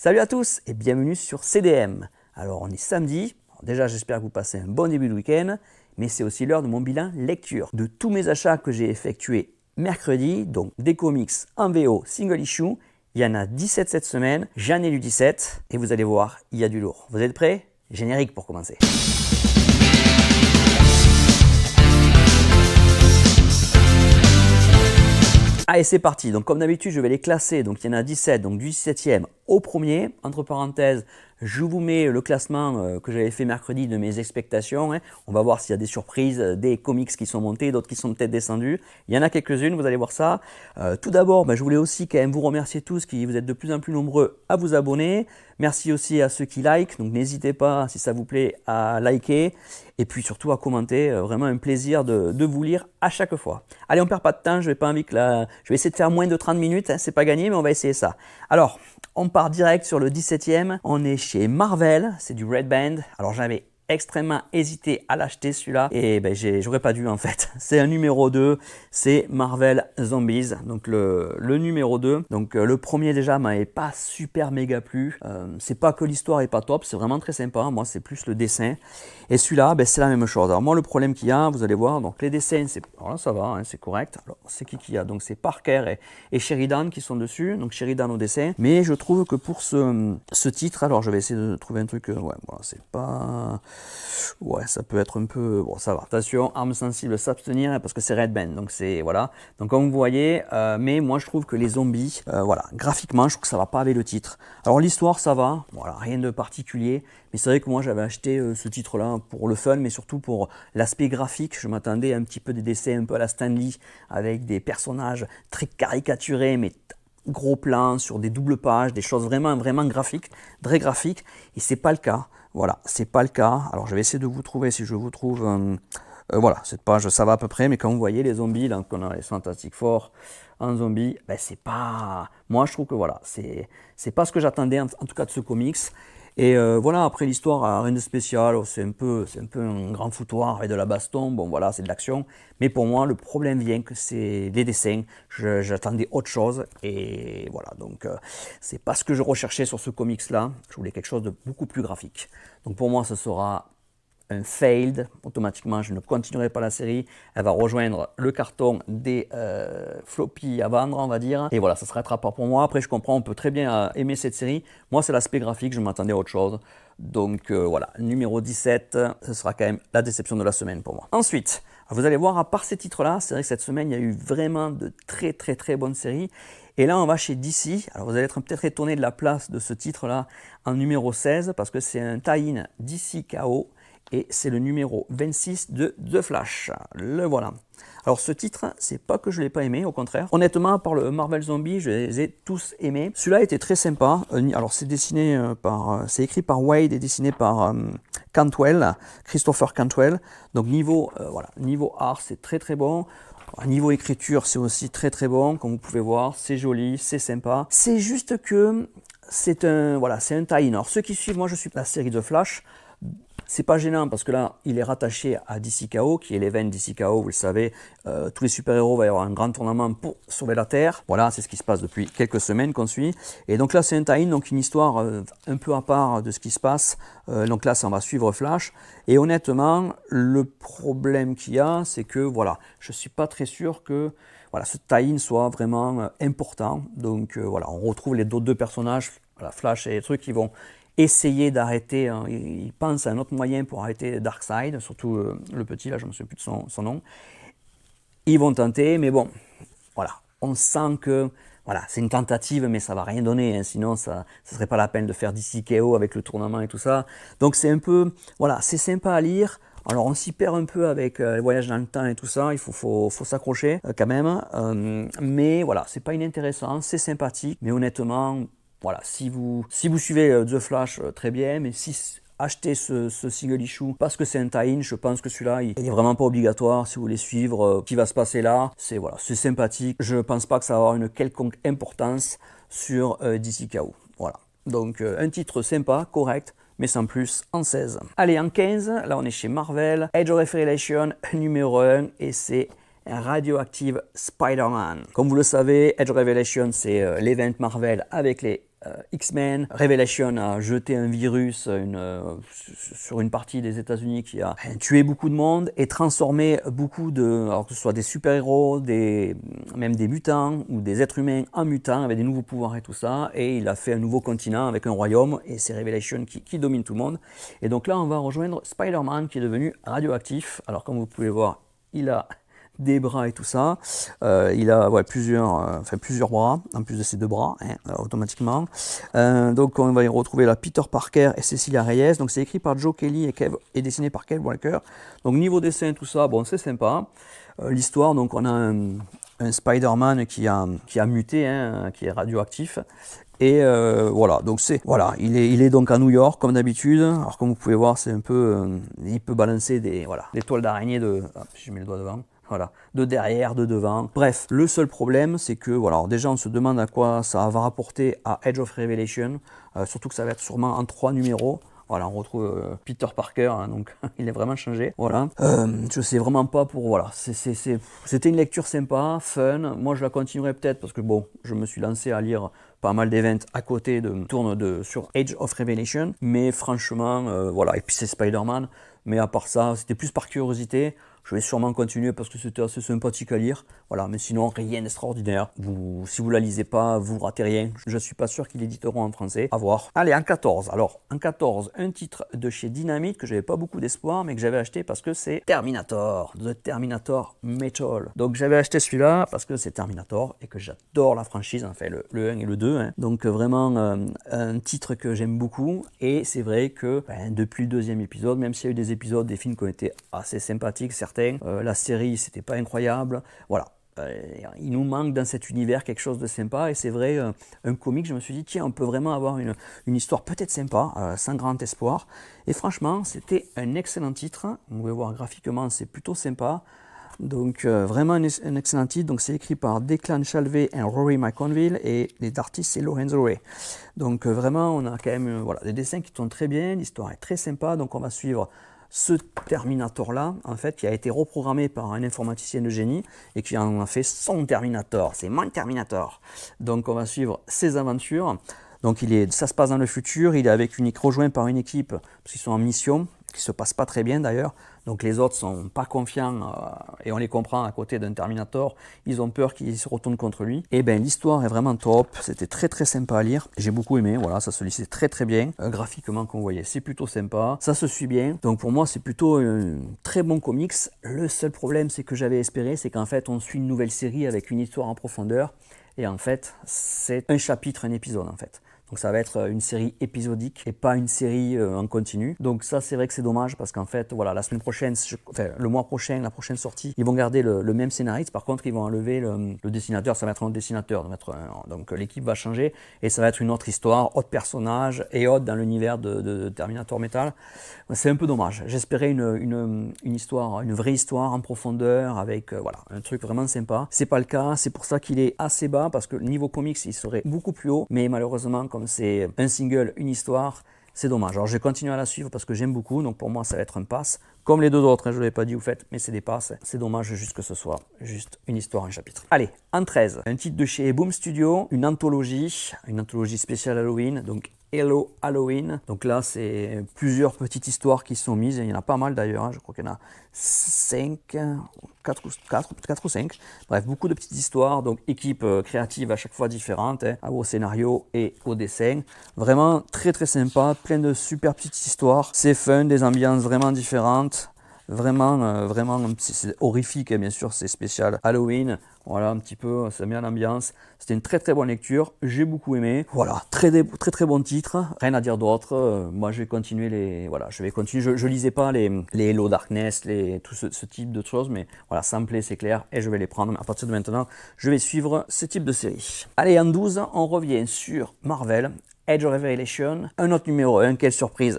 Salut à tous et bienvenue sur CDM. Alors on est samedi, alors déjà j'espère que vous passez un bon début de week-end, mais c'est aussi l'heure de mon bilan lecture. De tous mes achats que j'ai effectués mercredi, donc des comics en VO single issue, il y en a 17 cette semaine, j'en ai lu 17 et vous allez voir, il y a du lourd. Vous êtes prêts? Générique pour commencer. Allez, c'est parti. Donc, comme d'habitude, je vais les classer. Donc, il y en a 17, donc du 17e au premier. Entre parenthèses, je vous mets le classement que j'avais fait mercredi de mes expectations. On va voir s'il y a des surprises, des comics qui sont montés, d'autres qui sont peut-être descendus. Il y en a quelques-unes, vous allez voir ça. Tout d'abord, je voulais aussi quand même vous remercier tous, qui vous êtes de plus en plus nombreux à vous abonner. Merci aussi à ceux qui like. Donc, n'hésitez pas, si ça vous plaît, à liker. Et puis surtout à commenter. Vraiment un plaisir de vous lire à chaque fois. Allez, on ne perd pas de temps. Je vais essayer de faire moins de 30 minutes. C'est pas gagné, mais on va essayer ça. Alors, on part direct sur le 17e. On est chez Marvel. C'est du Red Band. Alors, j'avais extrêmement hésité à l'acheter celui-là et j'aurais pas dû en fait. C'est un numéro 2, c'est Marvel Zombies, donc le numéro 2. Donc le premier déjà m'avait pas super méga plu. C'est pas que l'histoire est pas top, c'est vraiment très sympa. Moi c'est plus le dessin. Et celui-là, c'est la même chose. Alors moi le problème qu'il y a, vous allez voir, donc les dessins, alors là, ça va, hein, c'est correct. Alors c'est qui y a? Donc c'est Parker et Sheridan qui sont dessus. Donc Sheridan au dessin. Mais je trouve que pour ce titre, alors je vais essayer de trouver un truc. Ouais, voilà, c'est pas. Ouais, ça peut être un peu. Bon, ça va. Attention, arme sensible, s'abstenir parce que c'est Red Band. Donc c'est voilà. Donc comme vous voyez, mais moi je trouve que les zombies, voilà, graphiquement, je trouve que ça va pas avec le titre. Alors l'histoire, ça va. Voilà, rien de particulier. Mais c'est vrai que moi j'avais acheté ce titre-là pour le fun, mais surtout pour l'aspect graphique. Je m'attendais à un petit peu des dessins un peu à la Stan Lee, avec des personnages très caricaturés, mais gros plans sur des doubles pages, des choses vraiment graphiques, très graphiques. Et c'est pas le cas. Voilà, c'est pas le cas. Alors je vais essayer de vous trouver, si je vous trouve. Voilà, cette page, ça va à peu près. Mais quand vous voyez les zombies, donc on a les Fantastic Four en zombie, c'est pas. Moi je trouve que voilà, c'est pas ce que j'attendais en tout cas de ce comics. Et voilà, après l'histoire, rien de spécial, c'est un peu un grand foutoir avec de la baston, bon voilà, c'est de l'action. Mais pour moi, le problème vient que c'est les dessins, j'attendais autre chose, et voilà, donc c'est pas ce que je recherchais sur ce comics-là, je voulais quelque chose de beaucoup plus graphique. Donc pour moi, ce sera un failed, automatiquement je ne continuerai pas la série, elle va rejoindre le carton des floppies à vendre, on va dire, et voilà, ça sera attrapant pour moi. Après je comprends, on peut très bien aimer cette série, moi c'est l'aspect graphique, je m'attendais à autre chose, donc voilà, numéro 17, ce sera quand même la déception de la semaine pour moi. Ensuite, vous allez voir, à part ces titres-là, c'est vrai que cette semaine, il y a eu vraiment de très bonnes séries. Et là, on va chez DC. Alors, vous allez être peut-être étonné de la place de ce titre-là en numéro 16, parce que c'est un tie-in DC KO, et c'est le numéro 26 de The Flash. Le voilà. Alors ce titre, c'est pas que je l'ai pas aimé, au contraire. Honnêtement, par le Marvel Zombie, je les ai tous aimés. Celui-là était très sympa. Alors c'est dessiné c'est écrit par Wade et dessiné par Cantwell, Christopher Cantwell. Donc niveau niveau art, c'est très bon. Niveau écriture, c'est aussi très bon. Comme vous pouvez voir, c'est joli, c'est sympa. C'est juste que c'est un tie-in. Alors ceux qui suivent, moi je suis la série The Flash. C'est pas gênant parce que là, il est rattaché à DC KO, qui est l'event DC KO, vous le savez. Tous les super-héros, il va y avoir un grand tournement pour sauver la Terre. Voilà, c'est ce qui se passe depuis quelques semaines qu'on suit. Et donc là, c'est un tie-in, donc une histoire un peu à part de ce qui se passe. Donc là, ça, on va suivre Flash. Et honnêtement, le problème qu'il y a, c'est que voilà, je suis pas très sûr que voilà, ce tie-in soit vraiment important. Donc voilà, on retrouve les deux personnages, voilà, Flash et les trucs qui vont essayer d'arrêter, hein, il pense à un autre moyen pour arrêter Darkseid, surtout le petit, là je ne me souviens plus de son nom. Ils vont tenter, mais bon, voilà, on sent que voilà, c'est une tentative, mais ça ne va rien donner, hein, sinon ça ne serait pas la peine de faire DC KO avec le tournement et tout ça. Donc c'est un peu, voilà, c'est sympa à lire. Alors on s'y perd un peu avec les voyages dans le temps et tout ça, il faut s'accrocher quand même. Mais voilà, c'est pas inintéressant, c'est sympathique, mais honnêtement, voilà, si vous suivez The Flash, très bien, mais si achetez ce single issue parce que c'est un tie-in, je pense que celui-là, il est vraiment pas obligatoire si vous voulez suivre ce qui va se passer là. C'est voilà, c'est sympathique. Je pense pas que ça va avoir une quelconque importance sur DC KO. Voilà. Donc un titre sympa, correct, mais sans plus, en 16. Allez, en 15, là on est chez Marvel, Age of Revelation numéro 1, et c'est Radioactive Spider-Man. Comme vous le savez, Age of Revelation, c'est l'event Marvel avec les X-Men. Revelation a jeté un virus sur une partie des États-Unis qui a tué beaucoup de monde et transformé beaucoup alors que ce soit des super-héros, même des mutants ou des êtres humains en mutants avec des nouveaux pouvoirs et tout ça. Et il a fait un nouveau continent avec un royaume et c'est Revelation qui domine tout le monde. Et donc là, on va rejoindre Spider-Man qui est devenu radioactif. Alors comme vous pouvez voir, il a des bras et tout ça. Il a plusieurs bras, en plus de ses 2 bras, automatiquement. Donc on va y retrouver là Peter Parker et Cecilia Reyes. Donc c'est écrit par Joe Kelly et dessiné par Kev Walker. Donc niveau dessin, tout ça, bon, c'est sympa. L'histoire, donc on a un Spider-Man qui a muté, qui est radioactif. Et voilà, donc il est donc à New York comme d'habitude. Alors comme vous pouvez voir, c'est un peu, il peut balancer des toiles d'araignée je mets le doigt devant. Voilà, de derrière, de devant. Bref, le seul problème, c'est que, voilà, déjà, on se demande à quoi ça va rapporter à Age of Revelation, surtout que ça va être sûrement en 3 numéros. Voilà, on retrouve Peter Parker, donc il est vraiment changé. Voilà, je sais vraiment pas voilà, c'était une lecture sympa, fun. Moi, je la continuerai peut-être parce que bon, je me suis lancé à lire pas mal d'events à côté sur Age of Revelation, mais franchement, voilà, et puis c'est Spider-Man. Mais à part ça, c'était plus par curiosité. Je vais sûrement continuer parce que c'était assez sympathique à lire. Voilà, mais sinon, rien d'extraordinaire. Si vous la lisez pas, vous ratez rien. Je ne suis pas sûr qu'ils l'éditeront en français. À voir. Allez, en 14. Alors, en 14, un titre de chez Dynamite que j'avais pas beaucoup d'espoir, mais que j'avais acheté parce que c'est Terminator. The Terminator Metal. Donc, j'avais acheté celui-là parce que c'est Terminator et que j'adore la franchise, enfin, le 1 et le 2. Donc, vraiment, un titre que j'aime beaucoup. Et c'est vrai que depuis le 2e épisode, même s'il y a eu des films qui ont été assez sympathiques, certains, la série, c'était pas incroyable. Voilà. Il nous manque dans cet univers quelque chose de sympa et c'est vrai, un comic, je me suis dit tiens, on peut vraiment avoir une histoire peut-être sympa, sans grand espoir, et franchement c'était un excellent titre. Vous pouvez voir graphiquement c'est plutôt sympa, donc vraiment un excellent titre. Donc c'est écrit par Declan Shalvey et Rory McConville et les artistes c'est Lorenzo Ray. Donc vraiment on a quand même des dessins qui tournent très bien, l'histoire est très sympa. Donc on va suivre ce Terminator-là, en fait, qui a été reprogrammé par un informaticien de génie et qui en a fait son Terminator. C'est mon Terminator. Donc, on va suivre ses aventures. Donc, ça se passe dans le futur. Il est rejoint par une équipe, parce qu'ils sont en mission, qui se passe pas très bien d'ailleurs. Donc les autres sont pas confiants et on les comprend à côté d'un Terminator. Ils ont peur qu'il se retourne contre lui. Et bien l'histoire est vraiment top. C'était très très sympa à lire. J'ai beaucoup aimé. Voilà, ça se lisait très très bien. Graphiquement, comme vous voyez, c'est plutôt sympa. Ça se suit bien. Donc pour moi, c'est plutôt un très bon comics. Le seul problème, c'est que j'avais espéré, c'est qu'en fait, on suit une nouvelle série avec une histoire en profondeur. Et en fait, c'est un chapitre, un épisode en fait. Donc ça va être une série épisodique et pas une série en continu. Donc ça c'est vrai que c'est dommage parce qu'en fait voilà, la semaine prochaine, le mois prochain, la prochaine sortie, ils vont garder le même scénariste. Par contre ils vont enlever le dessinateur, ça va être un autre dessinateur. Donc l'équipe va changer et ça va être une autre histoire, autre personnage et autre dans l'univers de Terminator Metal. C'est un peu dommage. J'espérais une histoire, une vraie histoire en profondeur avec un truc vraiment sympa. C'est pas le cas, c'est pour ça qu'il est assez bas parce que le niveau comics il serait beaucoup plus haut, mais malheureusement comme c'est un single, une histoire, c'est dommage. Alors je vais continuer à la suivre parce que j'aime beaucoup, donc pour moi ça va être un pass. Comme les deux autres, je ne l'ai pas dit au fait, mais c'est des passes. C'est dommage juste que ce soit juste une histoire, un chapitre. Allez, en 13, un titre de chez Boom Studio, une anthologie spéciale Halloween, donc Hello Halloween. Donc là, c'est plusieurs petites histoires qui sont mises. Il y en a pas mal d'ailleurs. Je crois qu'il y en a 4 ou 5. Bref, beaucoup de petites histoires. Donc équipe créative à chaque fois différente, au scénario et au dessin. Vraiment très très sympa. Plein de super petites histoires. C'est fun, des ambiances vraiment différentes. Vraiment, c'est horrifique, bien sûr, c'est spécial Halloween. Voilà, un petit peu, ça met en ambiance. C'était une très très bonne lecture, j'ai beaucoup aimé. Voilà, très très bon titre, rien à dire d'autre. Moi, je vais continuer je lisais pas les Hello Darkness, tout ce type de choses, mais voilà, ça me plaît, c'est clair, et je vais les prendre. À partir de maintenant, je vais suivre ce type de série. Allez, en 12, on revient sur Marvel. Age of Revelation, un autre numéro 1, quelle surprise.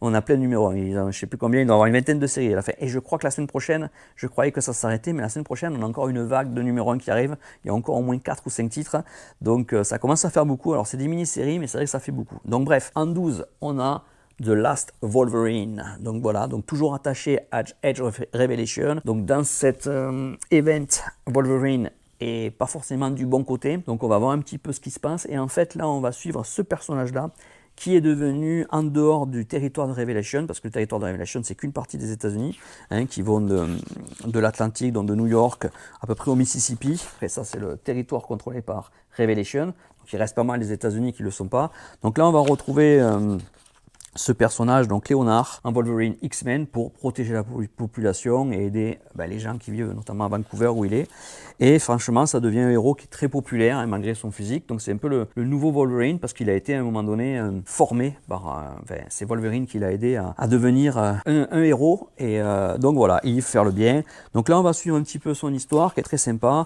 On a plein de numéros, je ne sais plus combien, il doit y avoir une vingtaine de séries à la fin. Et je crois que la semaine prochaine, je croyais que ça s'arrêtait, mais la semaine prochaine, on a encore une vague de numéros 1 qui arrive. Il y a encore au moins 4 ou 5 titres, donc ça commence à faire beaucoup. Alors c'est des mini-séries, mais c'est vrai que ça fait beaucoup. Donc bref, en 12, on a The Last Wolverine. Donc voilà, donc toujours attaché à Age of Revelation. Donc dans cet event, Wolverine et pas forcément du bon côté. Donc on va voir un petit peu ce qui se passe. Et en fait, là, on va suivre ce personnage-là qui est devenu en dehors du territoire de Revelation, parce que le territoire de Revelation, c'est qu'une partie des États-Unis, hein, qui vont de l'Atlantique, donc de New York, à peu près au Mississippi. Après ça, c'est le territoire contrôlé par Revelation. Donc il reste pas mal les États-Unis qui ne le sont pas. Donc là, on va retrouver ce personnage, donc Léonard, en Wolverine X-Men, pour protéger la population et aider les gens qui vivent notamment à Vancouver où il est. Et franchement, ça devient un héros qui est très populaire, hein, malgré son physique. Donc c'est un peu le nouveau Wolverine, parce qu'il a été à un moment donné formé par... c'est Wolverine qui l'a aidé à devenir un héros. Et donc voilà, il faut faire le bien. Donc là, on va suivre un petit peu son histoire, qui est très sympa.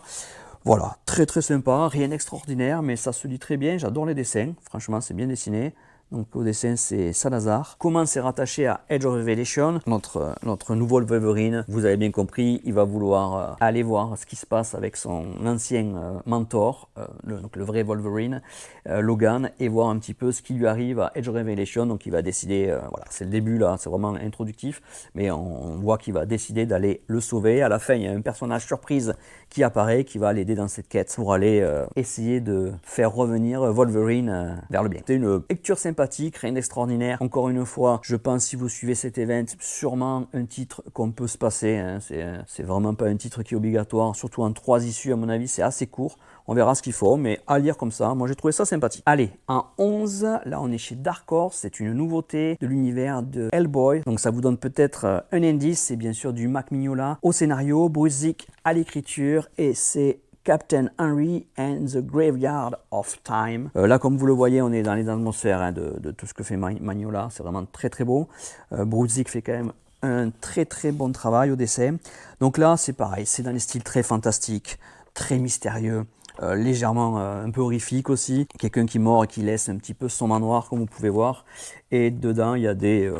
Voilà, très très sympa, rien d'extraordinaire, mais ça se lit très bien. J'adore les dessins, franchement, c'est bien dessiné. Donc au dessin, c'est Salazar. Comment c'est rattaché à Age of Revelation, notre nouveau Wolverine. Vous avez bien compris, il va vouloir aller voir ce qui se passe avec son ancien mentor, donc le vrai Wolverine, Logan, et voir un petit peu ce qui lui arrive à Age of Revelation. Donc il va décider, voilà, c'est le début là, c'est vraiment introductif, mais on voit qu'il va décider d'aller le sauver. À la fin, il y a un personnage surprise qui apparaît, qui va l'aider dans cette quête pour aller essayer de faire revenir Wolverine vers le bien. C'est une lecture sympathique, rien d'extraordinaire. Encore une fois, je pense, si vous suivez cet event, sûrement un titre qu'on peut se passer. Hein. C'est vraiment pas un titre qui est obligatoire, surtout en 3 issues, à mon avis, c'est assez court. On verra ce qu'il faut, mais à lire comme ça, moi j'ai trouvé ça sympathique. Allez, en 11, là on est chez Dark Horse, c'est une nouveauté de l'univers de Hellboy. Donc ça vous donne peut-être un indice, c'est bien sûr du Mac Mignola au scénario, Bruce Zick à l'écriture, et c'est Captain Henry and the Graveyard of Time. Là, comme vous le voyez, on est dans les atmosphères, hein, de tout ce que fait Mignola, c'est vraiment très très beau. Bruce Zick fait quand même un très très bon travail au dessin. Donc là, c'est pareil, c'est dans les styles très fantastiques, très mystérieux. Légèrement un peu horrifique aussi, quelqu'un qui mord et qui laisse un petit peu son manoir, comme vous pouvez voir, et dedans il y a des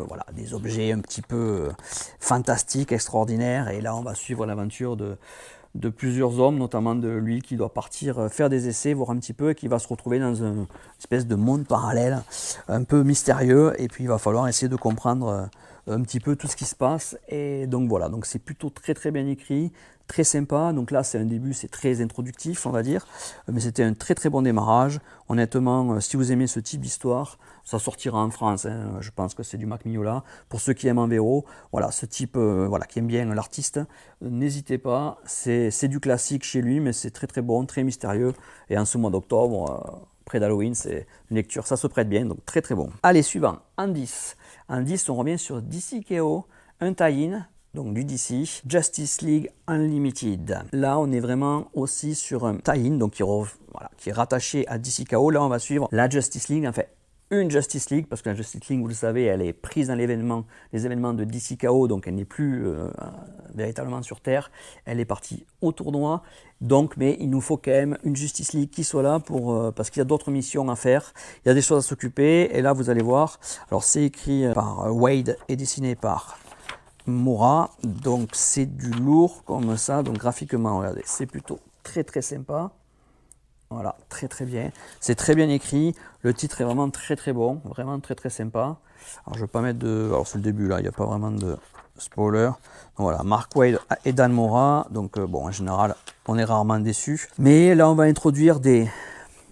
objets un petit peu fantastiques, extraordinaires, et là on va suivre l'aventure de plusieurs hommes, notamment de lui qui doit partir faire des essais, voir un petit peu, et qui va se retrouver dans une espèce de monde parallèle un peu mystérieux, et puis il va falloir essayer de comprendre un petit peu tout ce qui se passe. Et donc voilà, donc c'est plutôt très très bien écrit, très sympa. Donc là c'est un début, c'est très introductif on va dire, mais c'était un très très bon démarrage. Honnêtement, si vous aimez ce type d'histoire, ça sortira en France, hein. Je pense que c'est du Mac Mignola. Pour ceux qui aiment en VO, voilà, ce type qui aime bien l'artiste, n'hésitez pas, c'est du classique chez lui, mais c'est très très bon, très mystérieux, et en ce mois d'octobre, près d'Halloween, c'est une lecture, ça se prête bien, donc très très bon. Allez, suivant, en 10. En 10, on revient sur DC KO, un tie-in, donc du DC, Justice League Unlimited. Là, on est vraiment aussi sur un tie-in, donc qui est rattaché à DC KO. Là, on va suivre la Justice League, en fait, une Justice League, parce que la Justice League, vous le savez, elle est prise dans les événements de DC KO, donc elle n'est plus véritablement sur Terre, elle est partie au tournoi, donc, mais il nous faut quand même une Justice League qui soit là, parce qu'il y a d'autres missions à faire, il y a des choses à s'occuper, et là vous allez voir, alors c'est écrit par Wade et dessiné par Mora, donc c'est du lourd comme ça, donc graphiquement, regardez, c'est plutôt très très sympa. Voilà, très très bien. C'est très bien écrit. Le titre est vraiment très très bon, vraiment très très sympa. Alors je ne vais pas mettre de... Alors c'est le début là, il n'y a pas vraiment de spoiler. Donc voilà, Mark Waid et Dan Mora. Donc bon, en général, on est rarement déçu. Mais là, on va introduire des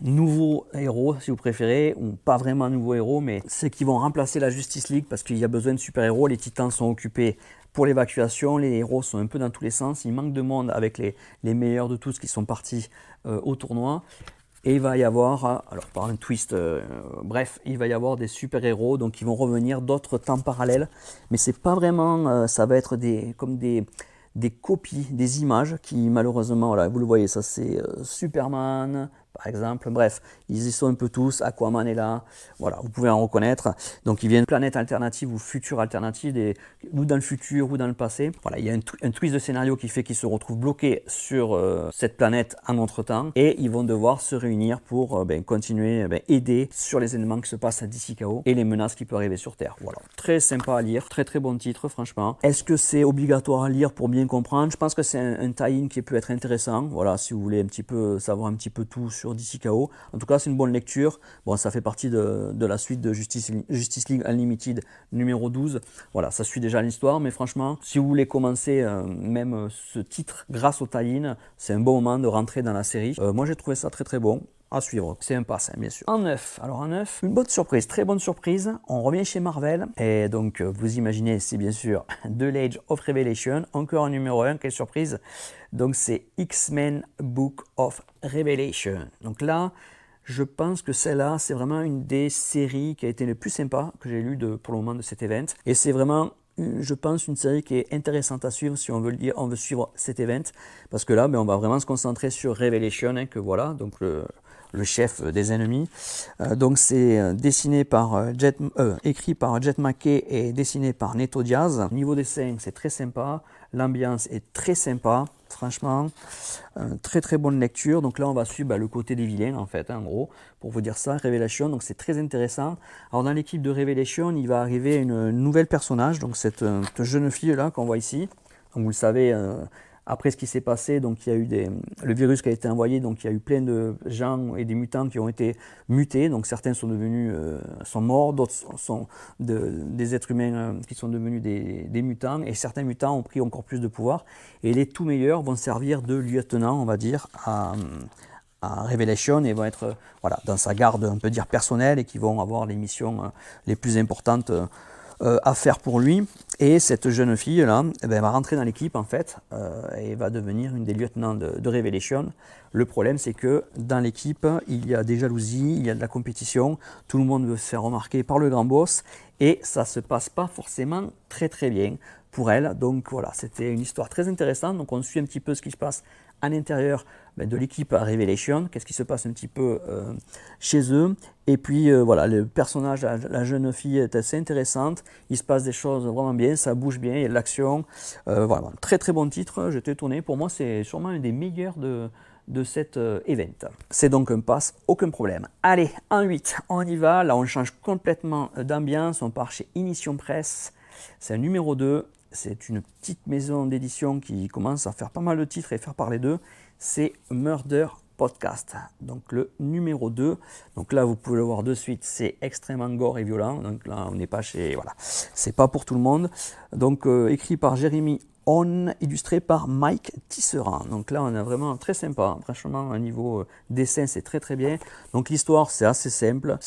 nouveaux héros, si vous préférez, ou pas vraiment nouveaux héros, mais ceux qui vont remplacer la Justice League parce qu'il y a besoin de super-héros. Les Titans sont occupés pour l'évacuation, les héros sont un peu dans tous les sens, il manque de monde avec les meilleurs de tous qui sont partis au tournoi. Et il va y avoir, alors par un twist, bref, il va y avoir des super-héros, donc ils vont revenir d'autres temps parallèles, mais c'est pas vraiment, ça va être comme des copies, des images qui malheureusement, voilà, vous le voyez, ça c'est Superman, par exemple, bref, ils y sont un peu tous, Aquaman est là, voilà, vous pouvez en reconnaître, donc ils viennent de planètes alternatives ou futures alternatives, ou dans le futur ou dans le passé, voilà, il y a un twist de scénario qui fait qu'ils se retrouvent bloqués sur cette planète en notre temps, et ils vont devoir se réunir pour continuer, aider sur les événements qui se passent à DC KO et les menaces qui peuvent arriver sur Terre, voilà, très sympa à lire, très très bon titre franchement. Est-ce que c'est obligatoire à lire pour bien comprendre? Je pense que c'est un tie-in qui peut être intéressant, voilà, si vous voulez savoir un petit peu tout sur sur DC KO. En tout cas, c'est une bonne lecture. Bon, ça fait partie de la suite de Justice League Unlimited numéro 12. Voilà, ça suit déjà l'histoire, mais franchement, si vous voulez commencer même ce titre grâce au tie-in, c'est un bon moment de rentrer dans la série. Moi, j'ai trouvé ça très très bon. À suivre, c'est un pass, bien sûr. En neuf, alors en neuf, une bonne surprise, très bonne surprise. On revient chez Marvel et donc vous imaginez, c'est bien sûr The Age of Revelation, encore un numéro 1, quelle surprise. Donc c'est X-Men Book of Revelation. Donc là, je pense que celle-là, c'est vraiment une des séries qui a été le plus sympa que j'ai lu pour le moment de cet event. Et c'est vraiment, je pense, une série qui est intéressante à suivre si on veut on veut suivre cet event. Parce que là, on va vraiment se concentrer sur Revelation, que voilà, donc le chef des ennemis. Donc c'est dessiné par écrit par Jet McKay et dessiné par Neto Diaz. Au niveau dessin, c'est très sympa. L'ambiance est très sympa, franchement. Très très bonne lecture. Donc là, on va suivre le côté des vilains, en fait, en gros, pour vous dire ça. Revelation, donc c'est très intéressant. Alors dans l'équipe de Revelation, il va arriver une nouvelle personnage, donc cette jeune fille-là qu'on voit ici. Donc vous le savez, après ce qui s'est passé, donc il y a eu le virus qui a été envoyé, donc il y a eu plein de gens et des mutants qui ont été mutés. Donc certains sont devenus sont morts, d'autres sont des êtres humains qui sont devenus des mutants, et certains mutants ont pris encore plus de pouvoir. Et les tout meilleurs vont servir de lieutenant, on va dire, à Revelation, et vont être voilà, dans sa garde, on peut dire, personnelle, et qui vont avoir les missions les plus importantes à faire pour lui. Et cette jeune fille là, va rentrer dans l'équipe en fait, et va devenir une des lieutenants de Revelation. Le problème, c'est que dans l'équipe, il y a des jalousies, il y a de la compétition, tout le monde veut se faire remarquer par le grand boss, et ça se passe pas forcément très très bien pour elle. Donc voilà, c'était une histoire très intéressante. Donc on suit un petit peu ce qui se passe à l'intérieur de l'équipe à Revelation, qu'est-ce qui se passe un petit peu chez eux. Et puis voilà, le personnage, la jeune fille est assez intéressante, il se passe des choses vraiment bien, ça bouge bien, il y a de l'action. Voilà, très très bon titre, j'étais étonné, pour moi c'est sûrement un des meilleurs de cet event. C'est donc un pass, aucun problème. Allez, en 8, on y va, là on change complètement d'ambiance, on part chez Ignition Press, c'est un numéro 2. C'est une petite maison d'édition qui commence à faire pas mal de titres et faire parler d'eux. C'est Murder Podcast. Donc le numéro 2. Donc là, vous pouvez le voir de suite, c'est extrêmement gore et violent. Donc là, on n'est pas chez... Voilà, c'est pas pour tout le monde. Donc écrit par Jérémy On, illustré par Mike Tisserand. Donc là, on a vraiment très sympa. Franchement, un niveau dessin, c'est très très bien. Donc l'histoire, c'est assez simple.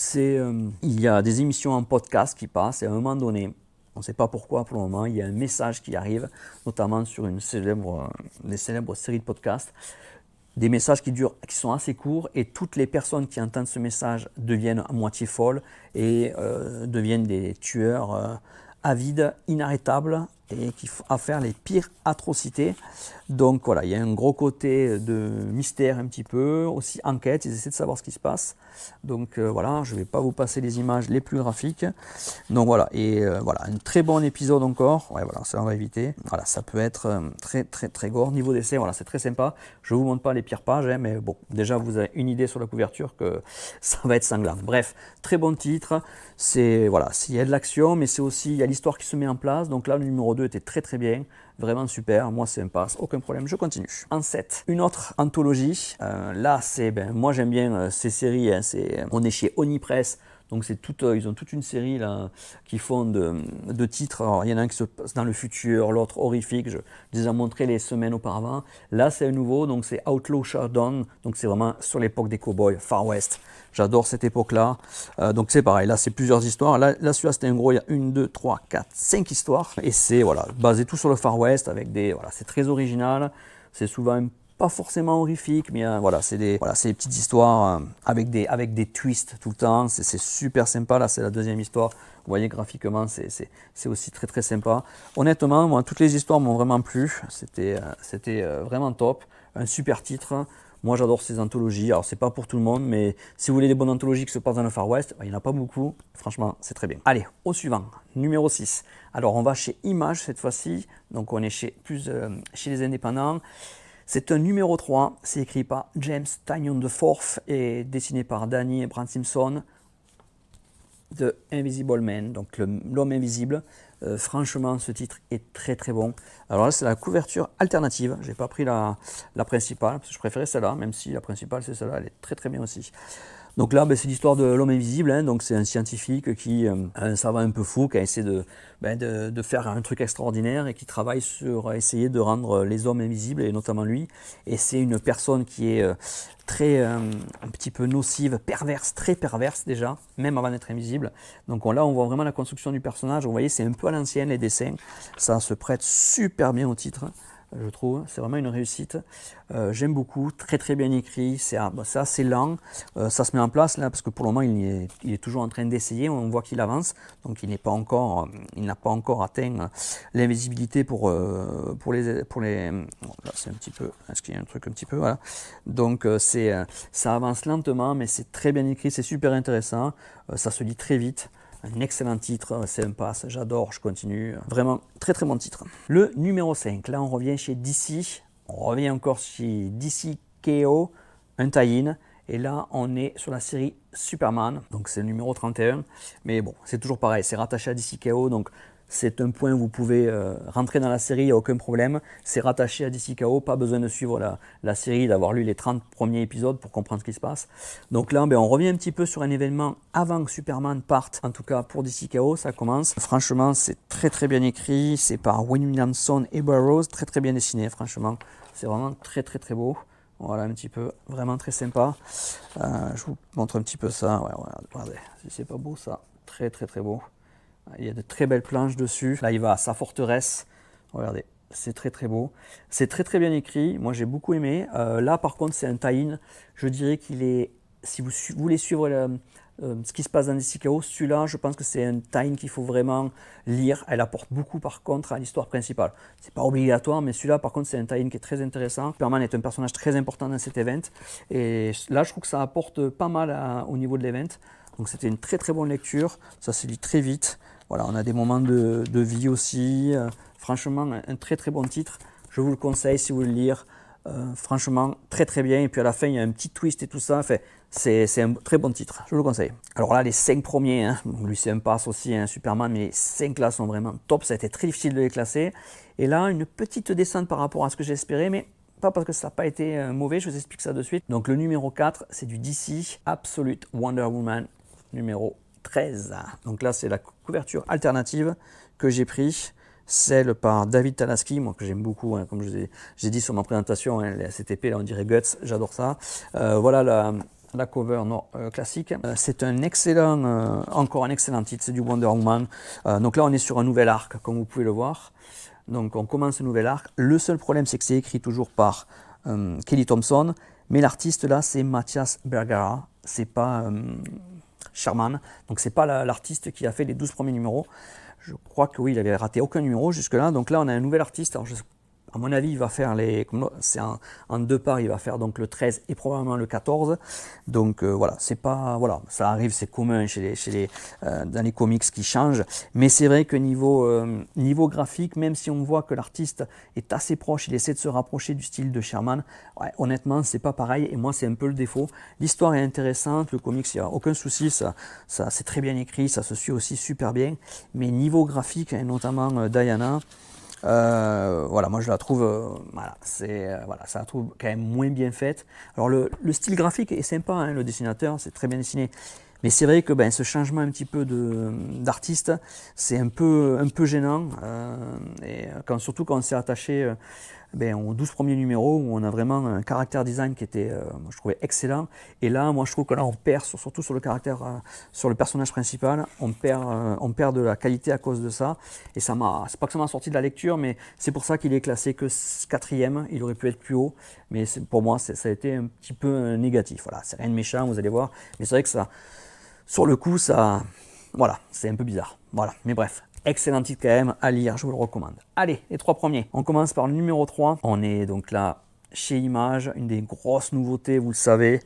Il y a des émissions en podcast qui passent, et à un moment donné, on ne sait pas pourquoi pour le moment, il y a un message qui arrive, notamment sur des célèbres séries de podcasts. Des messages qui sont assez courts, et toutes les personnes qui entendent ce message deviennent à moitié folles et deviennent des tueurs avides, inarrêtables, et qui font à faire les pires atrocités. Donc voilà, il y a un gros côté de mystère un petit peu, aussi enquête, ils essaient de savoir ce qui se passe. Donc voilà, je ne vais pas vous passer les images les plus graphiques. Donc voilà, et voilà, un très bon épisode encore. Ouais, voilà, ça on va éviter. Voilà, ça peut être très très très gore. Niveau d'essai, voilà, c'est très sympa. Je ne vous montre pas les pires pages, hein, mais bon, déjà vous avez une idée sur la couverture que ça va être sanglant. Bref, très bon titre. C'est voilà, il y a de l'action, mais c'est aussi, il y a l'histoire qui se met en place. Donc là, le numéro 2 était très très bien. Vraiment super, moi c'est un pass, aucun problème, je continue. En 7, une autre anthologie. Là, moi j'aime bien ces séries, hein, on est chez Onipress. Donc ils ont toute une série là qui font de titres. Alors, il y en a un qui se passe dans le futur, l'autre horrifique. Je les ai montrés les semaines auparavant. Là, c'est un nouveau, donc c'est Outlaw Showdown. Donc c'est vraiment sur l'époque des cowboys, Far West. J'adore cette époque-là. Donc c'est pareil, là c'est plusieurs histoires. Là celui-là c'était un gros, il y a 1, 2, 3, 4, 5 histoires. Et c'est voilà, basé tout sur le Far West avec voilà, c'est très original. C'est souvent pas forcément horrifique, mais voilà, c'est des petites histoires avec des twists tout le temps. C'est super sympa. Là c'est la deuxième histoire. Vous voyez, graphiquement c'est aussi très très sympa. Honnêtement, moi toutes les histoires m'ont vraiment plu. C'était vraiment top. Un super titre. Moi j'adore ces anthologies, alors c'est pas pour tout le monde, mais si vous voulez des bonnes anthologies qui se passent dans le Far West, il n'y en a pas beaucoup, franchement c'est très bien. Allez, au suivant, numéro 6. Alors on va chez Image cette fois-ci, donc on est chez les indépendants. C'est un numéro 3, c'est écrit par James Tynion IV et dessiné par Danny Brand Simpson. The Invisible Man, donc l'homme invisible. Franchement, ce titre est très très bon. Alors là, c'est la couverture alternative. J'ai pas pris la principale, parce que je préférais celle-là, même si la principale c'est celle-là, elle est très très bien aussi. Donc là, c'est l'histoire de l'homme invisible, hein. Donc c'est un scientifique qui, un savant un peu fou, qui a essayé de faire un truc extraordinaire et qui travaille sur essayer de rendre les hommes invisibles, et notamment lui. Et c'est une personne qui est très, un petit peu nocive, perverse, très perverse déjà, même avant d'être invisible. Donc là, on voit vraiment la construction du personnage. Vous voyez, c'est un peu à l'ancienne les dessins. Ça se prête super bien au titre, je trouve. C'est vraiment une réussite. J'aime beaucoup, très très bien écrit, c'est assez lent, ça se met en place là parce que pour le moment il est toujours en train d'essayer, on voit qu'il avance, donc il n'a pas encore atteint l'invisibilité pour les bon, là c'est un petit peu, est-ce qu'il y a un truc un petit peu, voilà, donc ça avance lentement mais c'est très bien écrit, c'est super intéressant, ça se lit très vite. Un excellent titre, c'est un pass, j'adore, je continue. Vraiment, très très bon titre. Le numéro 5, là on revient chez DC. On revient encore chez DC KO, un tie-in. Et là, on est sur la série Superman. Donc c'est le numéro 31. Mais bon, c'est toujours pareil, c'est rattaché à DC KO. Donc c'est un point où vous pouvez rentrer dans la série, il n'y a aucun problème. C'est rattaché à DC KO, pas besoin de suivre la série, d'avoir lu les 30 premiers épisodes pour comprendre ce qui se passe. Donc là, on revient un petit peu sur un événement avant que Superman parte, en tout cas pour DC KO, ça commence. Franchement, c'est très très bien écrit, c'est par Wayne Williamson et Burroughs, très très bien dessiné, franchement. C'est vraiment très très très beau. Voilà un petit peu, vraiment très sympa. Je vous montre un petit peu ça. Ouais, regardez, si c'est pas beau ça, très très très beau. Il y a de très belles planches dessus. Là, il va à sa forteresse. Regardez, c'est très très beau. C'est très très bien écrit. Moi, j'ai beaucoup aimé. Là, par contre, c'est un tie-in. Je dirais qu'il est... Si vous voulez suivre ce qui se passe dans DC KO, celui-là, je pense que c'est un tie-in qu'il faut vraiment lire. Elle apporte beaucoup, par contre, à l'histoire principale. C'est pas obligatoire, mais celui-là, par contre, c'est un tie-in qui est très intéressant. Superman est un personnage très important dans cet event. Et là, je trouve que ça apporte pas mal au niveau de l'event. Donc, c'était une très très bonne lecture. Ça se lit très vite. Voilà, on a des moments de vie aussi. Franchement, un très très bon titre. Je vous le conseille si vous voulez le lire. Franchement, très très bien. Et puis à la fin, il y a un petit twist et tout ça. Enfin, c'est un très bon titre. Je vous le conseille. Alors là, les 5 premiers, hein, lui c'est un pass aussi, hein, Superman, mais les 5 là sont vraiment top. Ça a été très difficile de les classer. Et là, une petite descente par rapport à ce que j'espérais, mais pas parce que ça n'a pas été mauvais. Je vous explique ça de suite. Donc le numéro 4, c'est du DC Absolute Wonder Woman numéro 13. Donc là, c'est la couverture alternative que j'ai pris, celle par David Talaski, moi que j'aime beaucoup, hein, comme j'ai dit sur ma présentation, hein, cette épée là on dirait Guts, j'adore ça. Voilà la cover classique. C'est un excellent, encore un excellent titre, c'est du Wonder Woman. Donc là on est sur un nouvel arc, comme vous pouvez le voir. Donc on commence un nouvel arc. Le seul problème c'est que c'est écrit toujours par Kelly Thompson, mais l'artiste là c'est Matthias Bergara, c'est pas... Sherman, donc c'est pas l'artiste qui a fait les 12 premiers numéros. Je crois que oui, il avait raté aucun numéro jusque-là. Donc là, on a un nouvel artiste. Alors, à mon avis, il va faire c'est en 2 parts, il va faire donc le 13 et probablement le 14. Donc voilà, c'est pas, voilà, ça arrive, c'est commun dans les comics qui changent. Mais c'est vrai que niveau graphique, même si on voit que l'artiste est assez proche, il essaie de se rapprocher du style de Sherman. Ouais, honnêtement, c'est pas pareil. Et moi, c'est un peu le défaut. L'histoire est intéressante, le comics, il n'y a aucun souci, ça c'est très bien écrit, ça se suit aussi super bien. Mais niveau graphique, et notamment Diana. Voilà, moi je la trouve, voilà, ça la trouve quand même moins bien faite. Alors le style graphique est sympa, hein, le dessinateur, c'est très bien dessiné. Mais c'est vrai que ce changement un petit peu d'artiste, c'est un peu gênant. Et surtout quand on s'est attaché aux 12 premiers numéros où on a vraiment un caractère design qui était, je trouvais excellent. Et là, moi je trouve que là on perd, surtout sur le caractère, sur le personnage principal, on perd de la qualité à cause de ça. Et c'est pas que ça m'a sorti de la lecture, mais c'est pour ça qu'il est classé que 4e. Il aurait pu être plus haut, mais pour moi ça a été un petit peu négatif. Voilà, c'est rien de méchant, vous allez voir. Mais c'est vrai que ça, sur le coup, ça, voilà, c'est un peu bizarre. Voilà, mais bref. Excellent titre quand même à lire, je vous le recommande. Allez, les 3 premiers. On commence par le numéro 3. On est donc là chez Image, une des grosses nouveautés, vous le savez,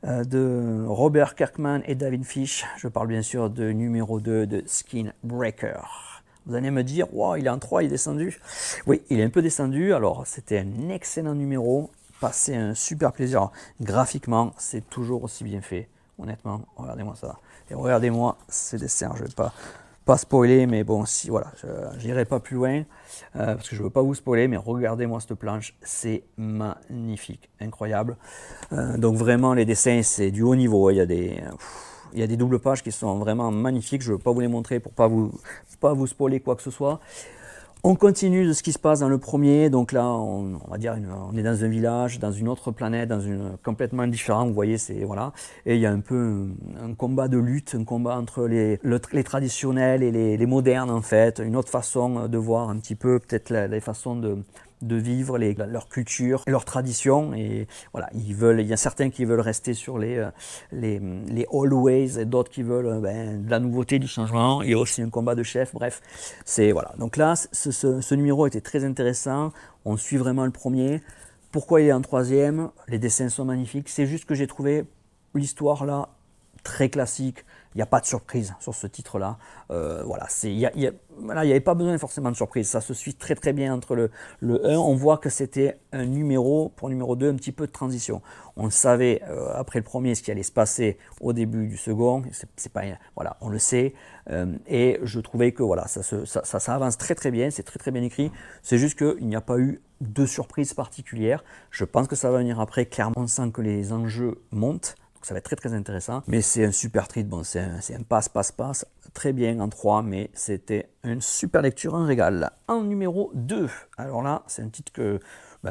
de Robert Kirkman et David Fish. Je parle bien sûr de numéro 2 de Skin Breaker. Vous allez me dire, wow, il est en 3, il est descendu. Oui, il est un peu descendu. Alors, c'était un excellent numéro. Passé un super plaisir. Alors, graphiquement, c'est toujours aussi bien fait. Honnêtement, regardez-moi ça. Et regardez-moi ces dessins, je ne vais pas spoiler, mais bon, si voilà, je n'irai pas plus loin parce que je ne veux pas vous spoiler, mais regardez-moi cette planche, c'est magnifique, incroyable. Donc vraiment, les dessins, c'est du haut niveau. Il y a des doubles pages qui sont vraiment magnifiques. Je ne veux pas vous les montrer pour pas vous spoiler quoi que ce soit. On continue de ce qui se passe dans le premier. Donc là, on va dire, on est dans un village, dans une autre planète, dans une complètement différente. Vous voyez, c'est voilà. Et il y a un peu un combat de lutte, un combat entre les traditionnels et les modernes en fait. Une autre façon de voir un petit peu peut-être les façons de vivre leur culture et leurs traditions. Et voilà, il y a certains qui veulent rester sur les old ways et d'autres qui veulent de la nouveauté, du changement. Il y a aussi un combat de chefs. Bref, c'est voilà. Donc là, ce numéro était très intéressant. On suit vraiment le premier. Pourquoi il est en troisième? Les dessins sont magnifiques. C'est juste que j'ai trouvé l'histoire là très classique. Il n'y a pas de surprise sur ce titre-là. Voilà, il n'y avait pas besoin forcément de surprise. Ça se suit très très bien entre le 1. On voit que c'était un numéro, pour numéro 2, un petit peu de transition. On savait après le premier ce qui allait se passer au début du second. C'est pas, voilà, on le sait. Et je trouvais que voilà, ça avance très très bien. C'est très très bien écrit. C'est juste qu'il n'y a pas eu de surprise particulière. Je pense que ça va venir après. Clairement, on sent que les enjeux montent. Ça va être très très intéressant, mais c'est un super titre, bon, c'est un passe, très bien en 3, mais c'était une super lecture, un régal. En numéro 2, alors là, c'est un titre que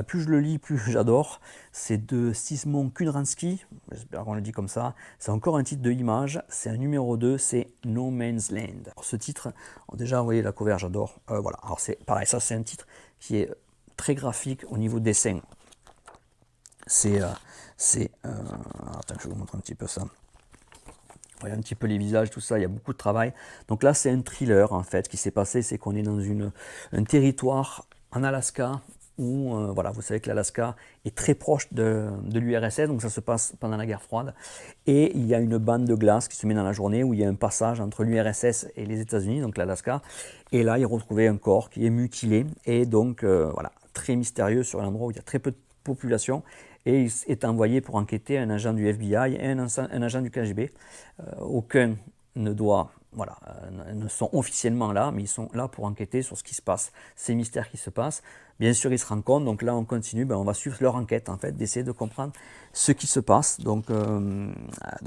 plus je le lis, plus j'adore, c'est de Szymon Kudranski, j'espère qu'on le dit comme ça, c'est encore un titre de Image, c'est un numéro 2, c'est No Man's Land. Alors, ce titre, déjà, vous voyez la cover, j'adore, voilà, alors c'est pareil, ça c'est un titre qui est très graphique au niveau dessin. Attends que je vous montre un petit peu ça. Vous voyez un petit peu les visages, tout ça, il y a beaucoup de travail. Donc là, c'est un thriller en fait. Ce qui s'est passé, c'est qu'on est dans un territoire en Alaska où, voilà, vous savez que l'Alaska est très proche de l'URSS, donc ça se passe pendant la guerre froide. Et il y a une bande de glace qui se met dans la journée où il y a un passage entre l'URSS et les États-Unis, donc l'Alaska. Et là, ils retrouvaient un corps qui est mutilé et donc, voilà, très mystérieux sur un endroit où il y a très peu de population. Et il est envoyé pour enquêter un agent du FBI et un agent du KGB. Aucun ne doit, voilà, ne sont officiellement là, mais ils sont là pour enquêter sur ce qui se passe, ces mystères qui se passent. Bien sûr, ils se rendent compte, donc là on continue, on va suivre leur enquête en fait, d'essayer de comprendre ce qui se passe. Donc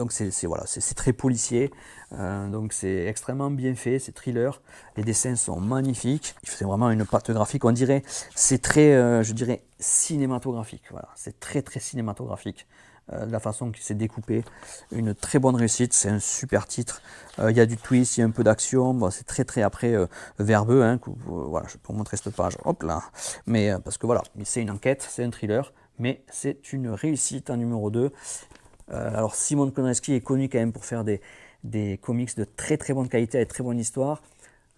c'est très policier, donc c'est extrêmement bien fait, c'est thriller, les dessins sont magnifiques, c'est vraiment une patte graphique, on dirait, c'est très, je dirais, cinématographique, voilà, c'est très très cinématographique. La façon qu'il s'est découpé, une très bonne réussite, c'est un super titre. Il y a du twist, il y a un peu d'action, bon, c'est très très après verbeux, hein, voilà, je peux vous montrer cette page, hop là, mais parce que voilà, c'est une enquête, c'est un thriller, mais c'est une réussite en numéro 2. Alors Szymon Kudranski est connu quand même pour faire des comics de très très bonne qualité et très bonne histoire.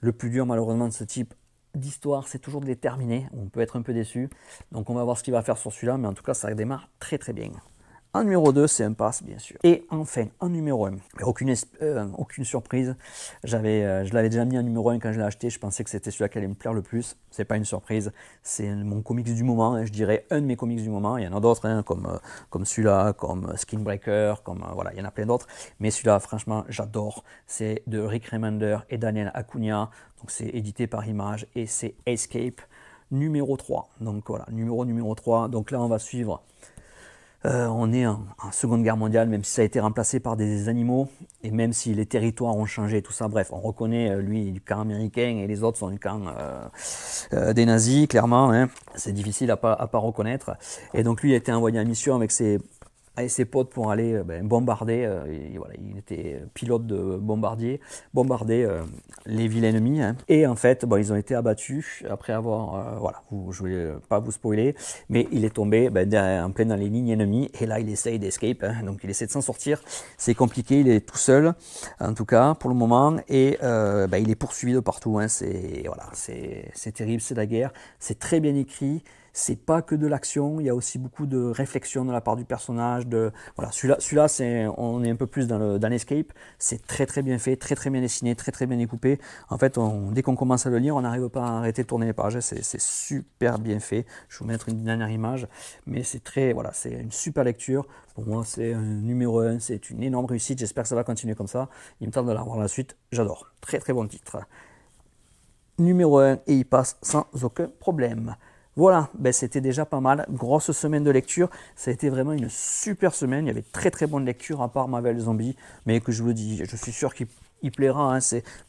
Le plus dur malheureusement de ce type d'histoire, c'est toujours de les terminer, on peut être un peu déçu, donc on va voir ce qu'il va faire sur celui-là, mais en tout cas ça démarre très très bien. En numéro 2, c'est un pass, bien sûr. Et enfin, en numéro 1, aucune surprise. Je l'avais déjà mis en numéro 1 quand je l'ai acheté. Je pensais que c'était celui-là qui allait me plaire le plus. C'est pas une surprise. C'est mon comics du moment. Hein, je dirais un de mes comics du moment. Il y en a d'autres, hein, comme celui-là, comme Skinbreaker, voilà, il y en a plein d'autres. Mais celui-là, franchement, j'adore. C'est de Rick Remender et Daniel Acuna. Donc, c'est édité par Image et c'est Escape numéro 3. Donc, voilà, numéro 3. Donc là, on va suivre. On est en Seconde Guerre mondiale, même si ça a été remplacé par des animaux, et même si les territoires ont changé, tout ça, bref, on reconnaît lui du camp américain et les autres sont du camp des nazis, clairement, hein. C'est difficile à pas reconnaître. Et donc lui a été envoyé en mission avec ses potes pour aller bombarder, voilà, il était pilote de bombarder les villes ennemies, hein. Et en fait, ils ont été abattus après avoir, voilà, je ne vais pas vous spoiler, mais il est tombé en plein dans les lignes ennemies, et là il essaye d'escape, hein, donc il essaie de s'en sortir, c'est compliqué, il est tout seul, en tout cas pour le moment, et il est poursuivi de partout, hein. C'est terrible, c'est la guerre, c'est très bien écrit, c'est pas que de l'action, il y a aussi beaucoup de réflexion de la part du personnage. Voilà, celui-là on est un peu plus dans l'escape. C'est très très bien fait, très très bien dessiné, très très bien découpé. En fait, dès qu'on commence à le lire, on n'arrive pas à arrêter de tourner les pages. C'est super bien fait. Je vais vous mettre une dernière image, mais voilà, c'est une super lecture. Pour moi, c'est un numéro 1, c'est une énorme réussite. J'espère que ça va continuer comme ça. Il me tarde de l'avoir la suite. J'adore. Très très bon titre. Numéro 1 et il passe sans aucun problème. Voilà, c'était déjà pas mal. Grosse semaine de lecture. Ça a été vraiment une super semaine. Il y avait très très bonne lecture à part Marvel Zombie. Mais que je vous le dis, je suis sûr qu'il plaira. Hein.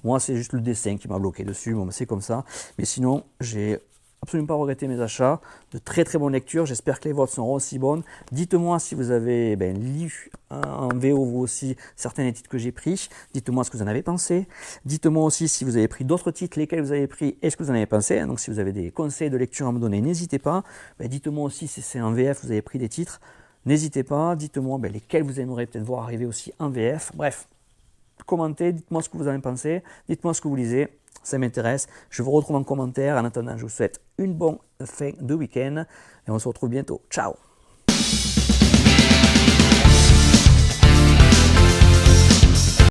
Moi, c'est juste le dessin qui m'a bloqué dessus. Bon, c'est comme ça. Mais sinon, j'ai absolument pas regretté mes achats. De très très bonnes lectures. J'espère que les vôtres seront aussi bonnes. Dites-moi si vous avez lu en VO vous aussi certains des titres que j'ai pris. Dites-moi ce que vous en avez pensé. Dites-moi aussi si vous avez pris d'autres titres, lesquels vous avez pris et ce que vous en avez pensé. Donc si vous avez des conseils de lecture à me donner, n'hésitez pas. Dites-moi aussi si c'est en VF, vous avez pris des titres. N'hésitez pas. Dites-moi lesquels vous aimeriez peut-être voir arriver aussi en VF. Bref, commentez, dites-moi ce que vous en avez pensé. Dites-moi ce que vous lisez. Ça m'intéresse. Je vous retrouve en commentaire. En attendant, je vous souhaite une bonne fin de week-end et on se retrouve bientôt. Ciao!